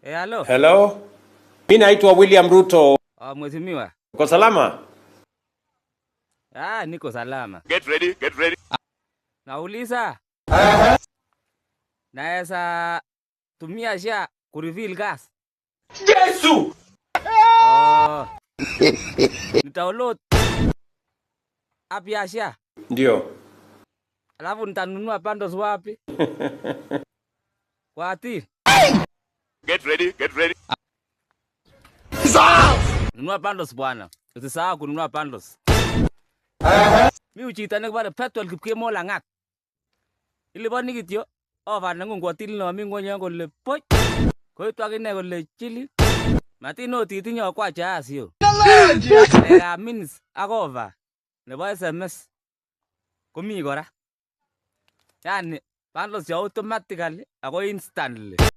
Halo. Hello. Mimi naitwa William Ruto. Mheshimiwa. Uko salama? Niko salama. Get ready, get ready. Nauliza. Naweza tumia SHA kurefill gas? Yesu! Nitadownload app ya SHA. Ndio. Alafu nitanunua bundles wapi? Wapi? Get ready, get ready. Nunua bundles bwana. Usisahau kununua bundles. Mimi uchitane kwa petrol kipkemo langat. Iliponi kityo offer nangu ngotil no mi ngonyo kole boy. Koitu akine kole chili. Matino titinyo kwa chas yo. Nega minutes akova. Nebo SMS. Komi kora. Yani bundles ya automatically ako instantly.